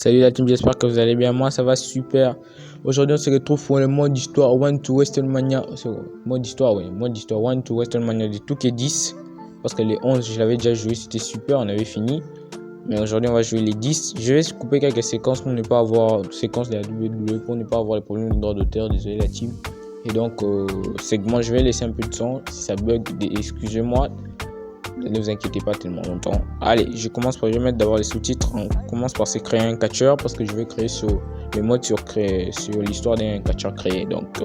Salut la team, j'espère que vous allez bien. Moi, ça va super. Aujourd'hui, on se retrouve pour le mode d'histoire One to WrestleMania. Mode d'histoire, oui. Mode d'histoire One to WrestleMania de 2K10. Parce que les 11, je l'avais déjà joué, c'était super, on avait fini. Mais aujourd'hui, on va jouer les 10. Je vais couper quelques séquences pour ne pas avoir séquences de la WWE, pour ne pas avoir les problèmes de droit d'auteur. Désolé la team. Et donc, segment, je vais laisser un peu de son. Si ça bug, excusez-moi. Ne vous inquiétez pas tellement longtemps. Allez, je vais mettre d'abord les sous-titres. On commence par se créer un catcheur parce que je vais créer sur le mode sur l'histoire d'un catcheur créé. Donc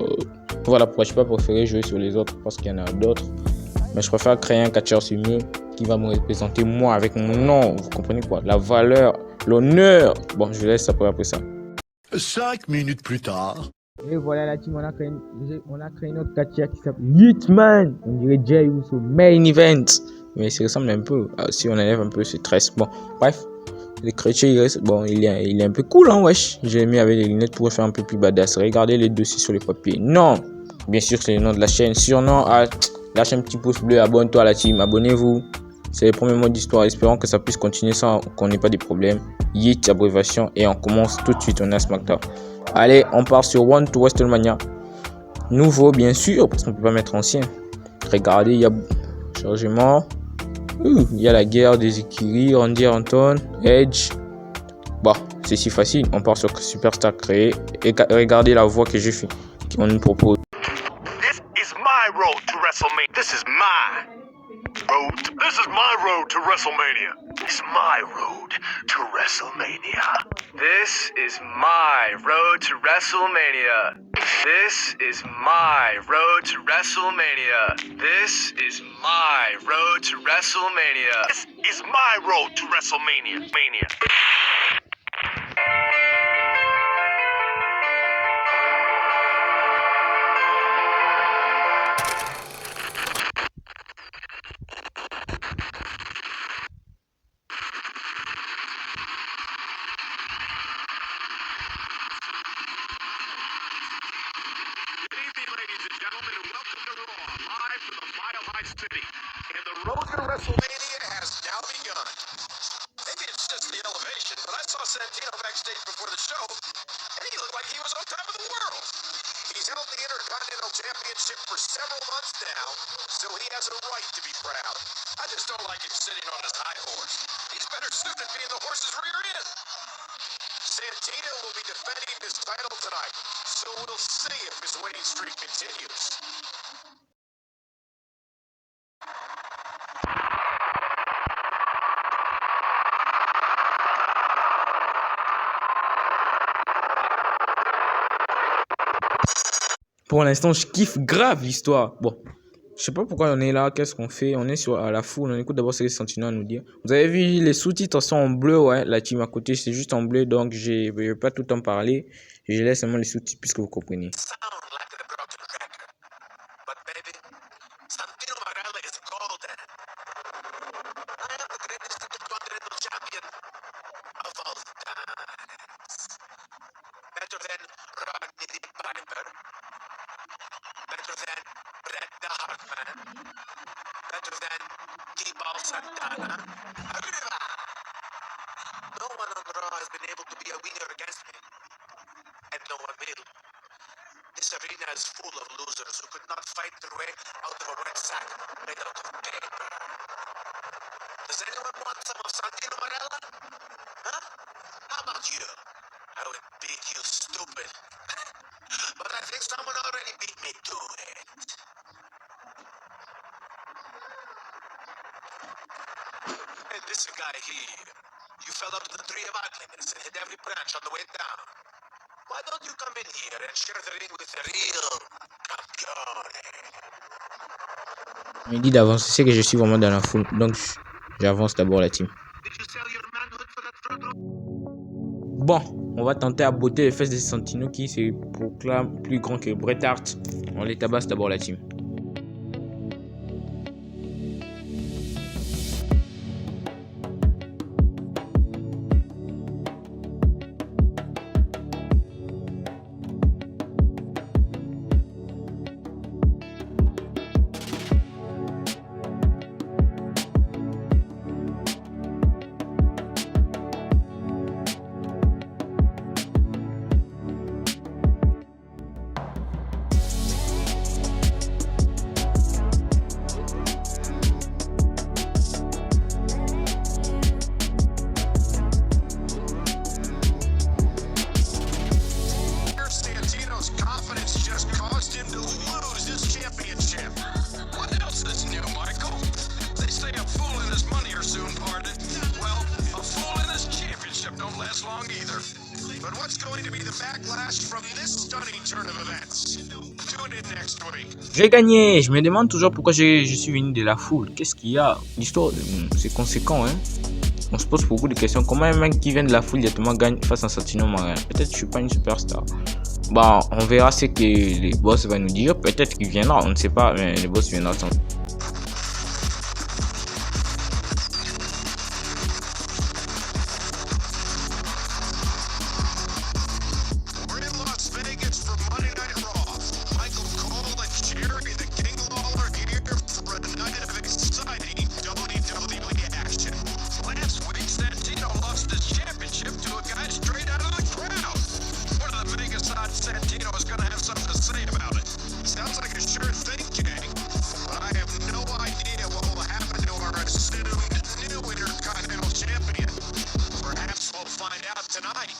voilà pourquoi je n'ai pas préféré jouer sur les autres parce qu'il y en a d'autres. Mais je préfère créer un catcheur, c'est mieux, qui va me représenter moi avec mon nom. Vous comprenez quoi? La valeur, l'honneur. Bon, je laisse après ça. 5 minutes plus tard. Et voilà la team, on a créé notre catcheur qui s'appelle Hitman. On dirait Jay Uso Main Event. Mais ça ressemble un peu. Si on enlève un peu ce tresse. Bon, bref. Le chrétien, il est un peu cool, hein, wesh. Je l'ai mis avec les lunettes pour faire un peu plus badass. Regardez les dossiers sur le papier. Non. Bien sûr, c'est le nom de la chaîne. Surnom, lâche un petit pouce bleu. Abonne-toi à la team. Abonnez-vous. C'est le premier mode d'histoire. Espérons que ça puisse continuer sans qu'on n'ait pas de problèmes. Yeet, abréviation. Et on commence tout de suite. On a SmackDown. Allez, on part sur One to WrestleMania. Nouveau, bien sûr, parce qu'on ne peut pas mettre ancien. Regardez, il y a chargement. Il y a la guerre des écuries, Randy Orton, Edge. Bon, c'est si facile. On part sur Superstar créé. Et regardez la voix que j'ai fait, qu'on nous propose. This is my road to WrestleMania. This is my road. This is my road to WrestleMania. It's my road to WrestleMania. This is my road to WrestleMania. This is my road to WrestleMania. This is my road to WrestleMania. This is my road to WrestleMania. Mania. City, and the road to WrestleMania has now begun. Maybe it's just the elevation, but I saw Santino backstage before the show, and he looked like he was on top of the world. He's held the Intercontinental Championship for several months now, so he has a right to be proud. I just don't like him sitting on his high horse. He's better suited to be in the horse's rear end. Santino will be defending his title tonight, so we'll see if his winning streak continues. Pour l'instant, je kiffe grave l'histoire. Bon, je sais pas pourquoi on est là, qu'est-ce qu'on fait. On est à la foule, on écoute d'abord ce que Santino a nous dire. Vous avez vu, les sous-titres sont en bleu, ouais. La team à côté, c'est juste en bleu, donc je vais pas tout en parler. Je laisse seulement les sous-titres puisque vous comprenez. Santana. No one on Raw has been able to be a winner against me. And no one will. This arena is full of losers who could not fight their way out of a red sack made out of paper. Does anyone want some of Santino Marella? Huh? How about you? I would beat you, stupid. But I think someone already beat me to it. And this guy here, you fell up to the tree of ugliness and hit every branch on the way down. Why don't you come in here and share the ring with the real campione? Il me dit d'avancer, c'est que je suis vraiment dans la foule, donc j'avance d'abord la team. Bon, on va tenter à botter les fesses de Santino qui se proclame plus grand que Bret Hart. On les tabasse d'abord la team. disappointed next week. J'ai gagné. Je me demande toujours pourquoi je suis venu de la foule. Qu'est-ce qu'il y a? L'histoire, c'est conséquent, hein. On se pose beaucoup de questions. Comment un mec qui vient de la foule directement gagne face à Santino Marella? Peut-être que je suis pas une superstar. Bon, on verra ce que les boss vont nous dire. Peut-être qu'il viendra, on ne sait pas, mais les boss viendront. We're in Las Vegas for Monday Night Raw. Michael Cole and Jerry the King Lawler here for a night of exciting WWE action. Last week, Santino lost his championship to a guy straight out of the crowd. One of the Vegas odds Santino is going to have something to say about it. Sounds like a sure thing, Jay. But I have no idea what will happen to our assumed new Intercontinental Champion. Perhaps we'll find out tonight.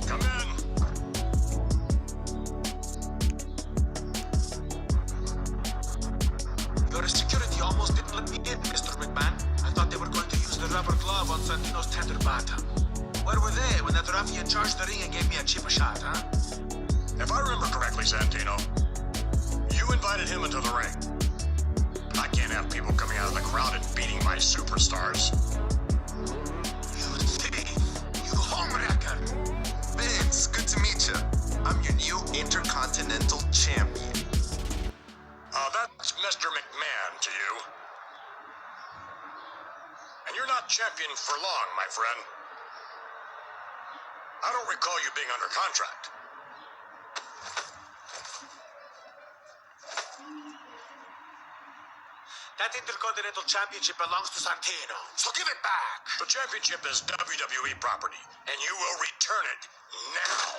Come in. Your security almost didn't let me in, Mr. McMahon. I thought they were going to use the rubber glove on Santino's tender bottom. Where were they when that ruffian charged the ring and gave me a cheaper shot, huh? If I remember correctly, Santino, you invited him into the ring. I can't have people coming out of the crowd and beating my superstars. You thief! You homewrecker! Vince, good to meet you. I'm your new Intercontinental Champion. That's Mr. McMahon to you. And you're not champion for long, my friend. I don't recall you being under contract. That Intercontinental Championship belongs to Santino, so give it back! The championship is WWE property, and you will return it now.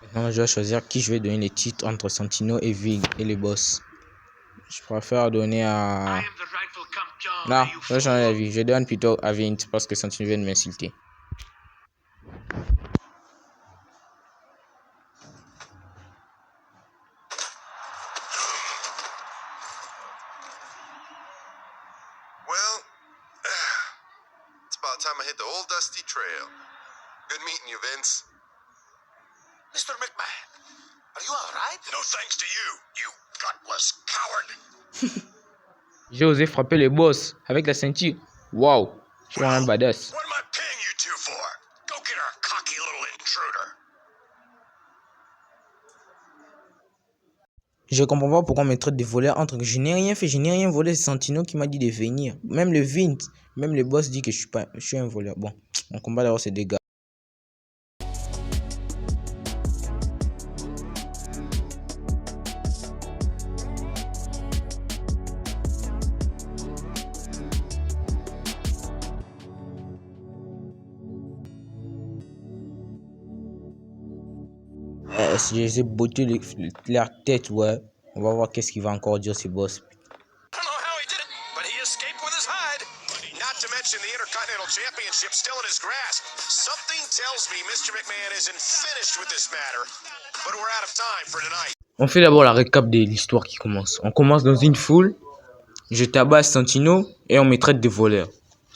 Maintenant, je dois choisir qui je vais donner les titres entre Santino et Vig et les boss. Je préfère donner à... I am the rightful champion, Non, you je vais changer d'avis. Je donne plutôt à Vince parce que Santino vient de m'insulter. Well, it's about time I hit the old dusty trail. Good meeting you, Vince. Mr. McMahon, are you alright? No thanks to you, you gutless coward. J'ai osé frapper les boss avec la ceinture. Waouh, je suis vraiment un badass. What am I paying you two for? Go get our cocky little intruder. Je comprends pas pourquoi on me traite de voleur entre que je n'ai rien fait, je n'ai rien volé. C'est Santino qui m'a dit de venir. Même le Vince, même le boss dit que je suis un voleur. Bon, on combat d'abord ces dégâts. Si je les ai botté leur tête, ouais. On va voir qu'est-ce qu'il va encore dire ces boss. I don't know how he did it, but he escaped with his hide. Not to mention the Intercontinental Championship still in his grasp. Something tells me Mr. McMahon isn't finished with this matter, but we're out of time for tonight. On fait d'abord la récap de l'histoire qui commence. On commence dans une foule. Je tabasse Santino et on me traite de voleur.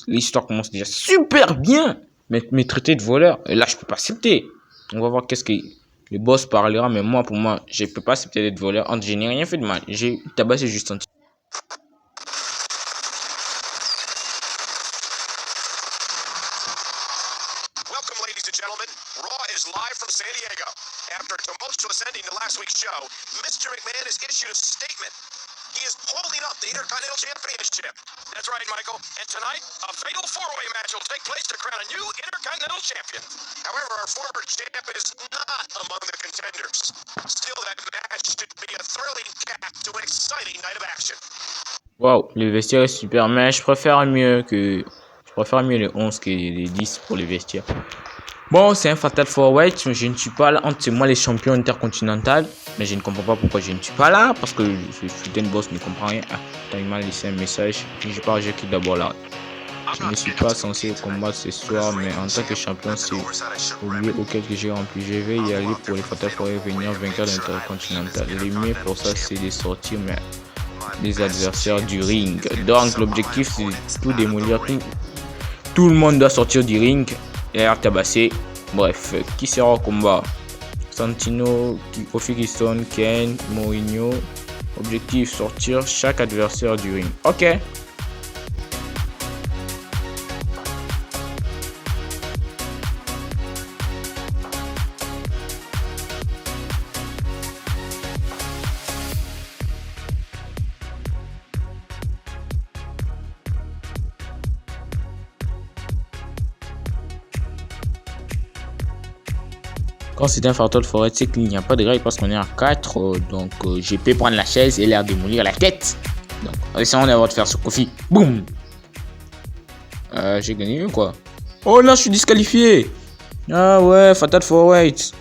L'histoire commence déjà super bien. Mais me traiter de voleur, et là je peux pas accepter. On va voir qu'est-ce que le boss parlera, mais moi pour moi, je peux pas accepter d'être voleur. Je n'ai rien fait de mal. J'ai tabassé juste Santino. Welcome, ladies and gentlemen. Raw is live from San Diego. After a tumultuous ending to last week's show, Mr. McMahon has issued a statement. He is holding up the Intercontinental Championship. That's right, Michael. And tonight, a fatal four-way match will take place to crown a new Intercontinental Champion. However, our former champ is not among the contenders. Still, that match should be a thrilling cap to an exciting night of action. Waouh, le vestiaire est super, mais je préfère mieux les 11 que les 10 pour les vestiaires. Bon, c'est un Fatal 4-Way, je ne suis pas là entre moi les champions intercontinentaux, mais je ne comprends pas pourquoi je ne suis pas là, parce que ce putain de boss ne comprend rien. Ah, il m'a laissé un message, je pars, je quitte d'abord là. Je ne suis pas censé combattre ce soir, mais en tant que champion, c'est au lieu auquel que j'ai rempli. Je vais y aller pour les Fatal 4-Way, venir vainqueur de l'intercontinental. Le mieux pour ça, c'est de sortir les adversaires du ring. Donc, l'objectif, c'est tout démolir, tout le monde doit sortir du ring et tabasser. Bref, qui sera au combat? Santino, Kofi Kingston, Kane, Mourinho. Objectif, sortir chaque adversaire du ring. Ok. Quand c'est un Fatal Forest, c'est qu'il n'y a pas de règle parce qu'on est à 4. Donc, je peux prendre la chaise et leur démolir la tête. Donc, essayons d'avoir de faire ce Kofi. Boum. J'ai gagné ou quoi? Oh non, je suis disqualifié. Ah ouais, Fatal Forest.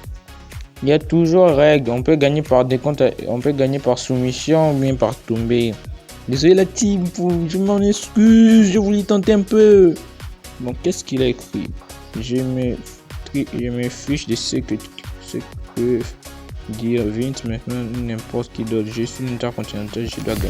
Il y a toujours règle. On peut gagner par décompte, on peut gagner par soumission ou bien par tomber. Désolé la team, je m'en excuse. Je voulais tenter un peu. Bon, qu'est-ce qu'il a écrit? Je me fiche de ce que dire Vince maintenant n'importe qui d'autre. Je suis intercontinental, je dois gagner.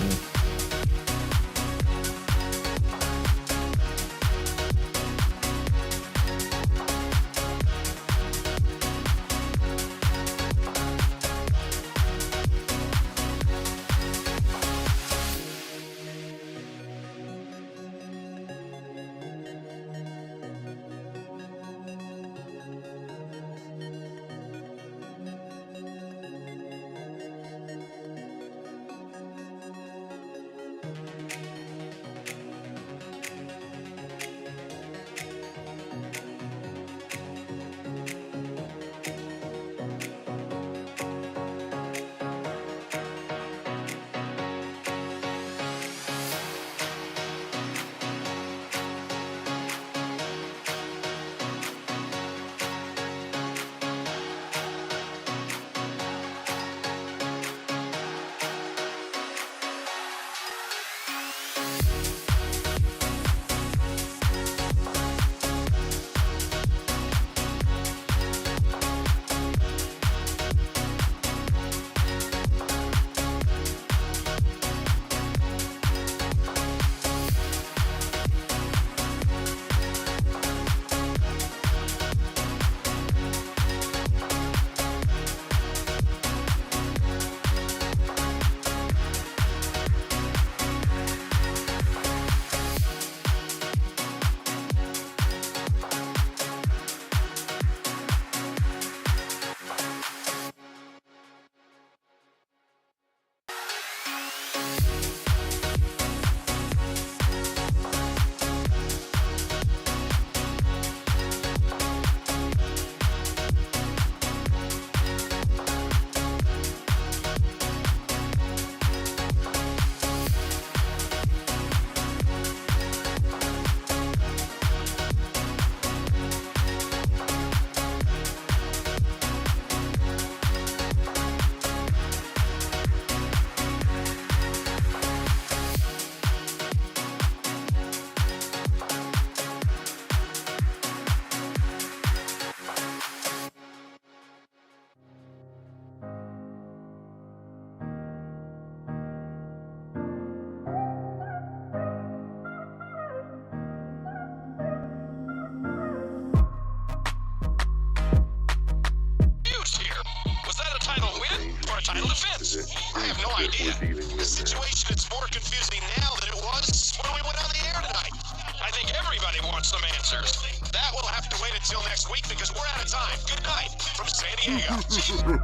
title defense? I have no idea. The situation is more confusing now than it was when we went on the air tonight. I think everybody wants some answers. That will have to wait until next week because we're out of time. Good night from San Diego.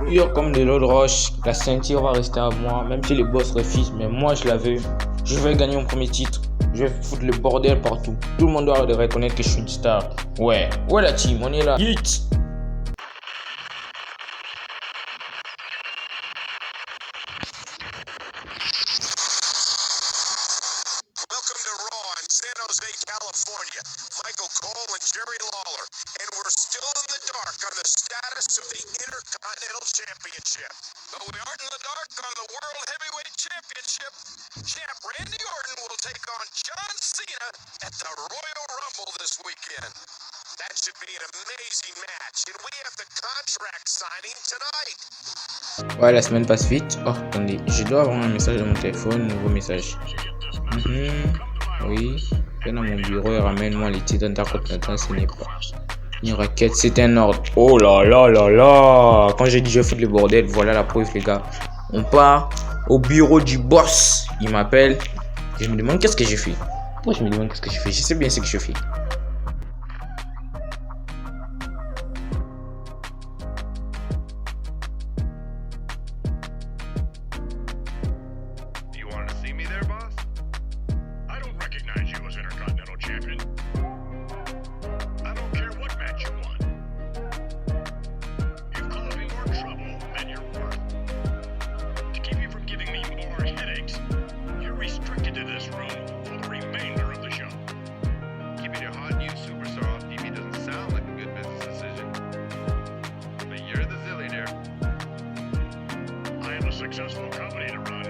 Pur comme de l'eau de roche, la ceinture va rester à moi, même si les boss refusent, mais moi je la veux. Je vais gagner mon premier titre. Je vais foutre le bordel partout. Tout le monde doit reconnaître que je suis une star. Ouais la team, on est là. Hit. Welcome to Raw in San Jose, California. Michael Cole and Jerry Lawler. And we're still in the dark on the status of the Intercontinental Championship. But we aren't in the dark on the World Heavyweight Championship. Champ Randy Orton will take on John Cena at the Royal Rumble this weekend. That should be an amazing match. And we have the contract signing tonight. Ouais, la semaine passe vite. Oh, attendez, je dois avoir un message dans mon téléphone, nouveau message. Oui, viens dans mon bureau et ramène-moi les titres intercontinentaux, ce n'est pas. Une requête, c'est un ordre. Oh là là là là. Quand j'ai dit je fous le bordel, voilà la preuve, les gars. On part au bureau du boss. Il m'appelle. Je me demande qu'est-ce que j'ai fait. Pourquoi je me demande qu'est-ce que j'ai fait? Je sais bien ce que je fais. You wanted to see me there, boss? I don't recognize you as Intercontinental Champion. I don't care what match you won. You've caused me more trouble than you're worth. To keep you from giving me more headaches, you're restricted to this room for the remainder of the show. Keeping your hot new superstar off TV doesn't sound like a good business decision. But you're the zillionaire. I have a successful company to run.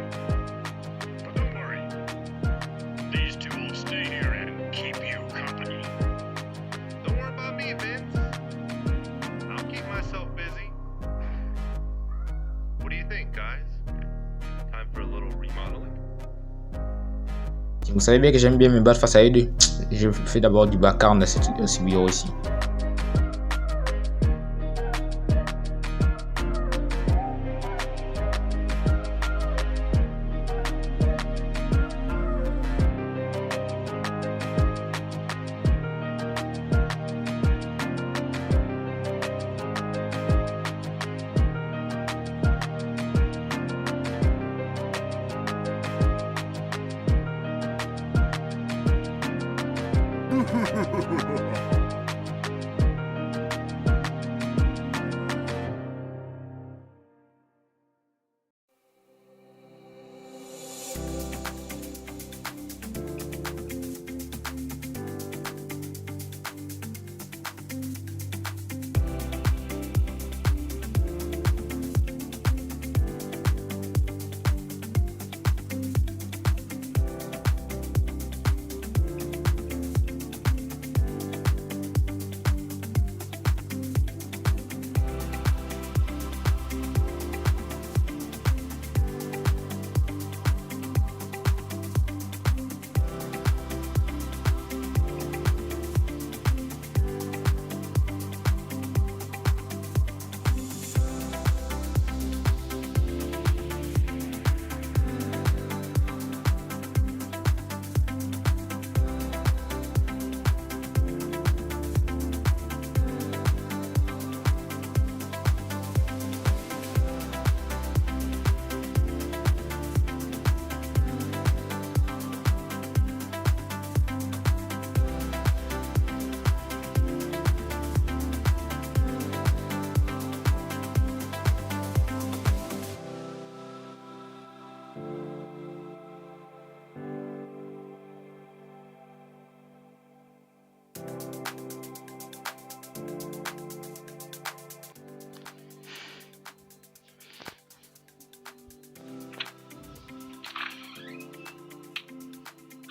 But don't worry. These two will stay here and keep you company. Don't worry about me, Vince. I'll keep myself busy. What do you think, guys? Time for a little remodeling? Vous savez bien que j'aime bien me battre face à eux deux. Je fais d'abord du background dans ce bureau aussi.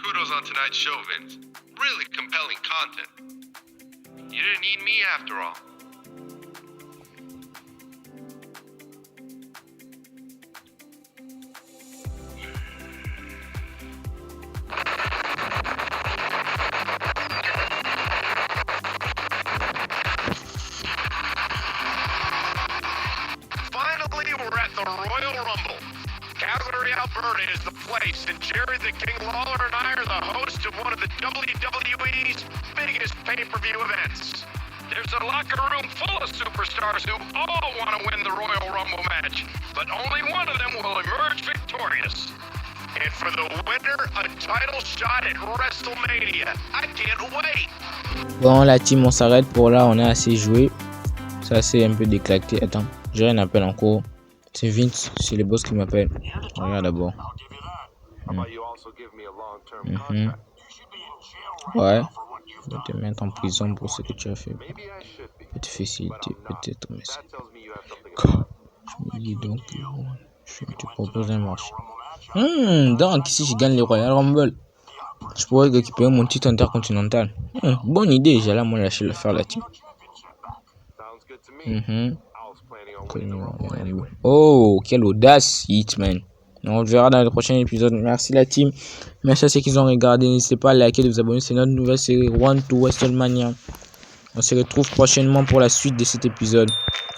Kudos on tonight's show, Vince. Really compelling content. You didn't need me after all. Finally, we're at the Royal Rumble. Calgary, Alberta is the place, and Jerry the King Lawler and I are the hosts of one of the WWE's biggest pay-per-view events. There's a locker room full of superstars who all want to win the Royal Rumble match, but only one of them will emerge victorious. And for the winner, a title shot at WrestleMania. I can't wait! Bon, la team, on s'arrête pour là. On a assez joué. Ça, c'est un peu déclaté. Attends, j'ai un appel en cours. C'est Vince, c'est le boss qui m'appelle. Regarde d'abord. Ouais. Je vais te mettre en prison pour ce que tu as fait. Je vais te faciliter peut-être, mais c'est... Je me dis donc, je te propose un marché. Donc, si je gagne le Royal Rumble, je pourrais récupérer mon titre intercontinental. Bonne idée, j'allais moi lâcher le faire la team. Oh, quelle audace, Hitman. On le verra dans le prochain épisode. Merci la team. Merci à ceux qui ont regardé. N'hésitez pas à liker et vous abonner. C'est notre nouvelle série One to WrestleMania. On se retrouve prochainement pour la suite de cet épisode.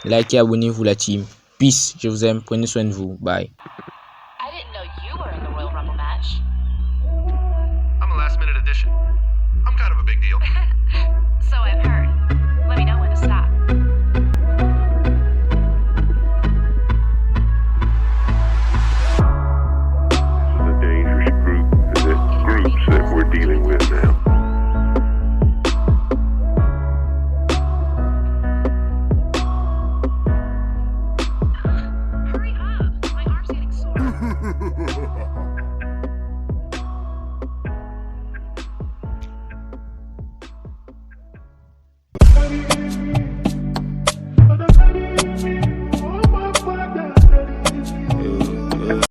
Likez, abonnez-vous la team. Peace, je vous aime, prenez soin de vous. Bye.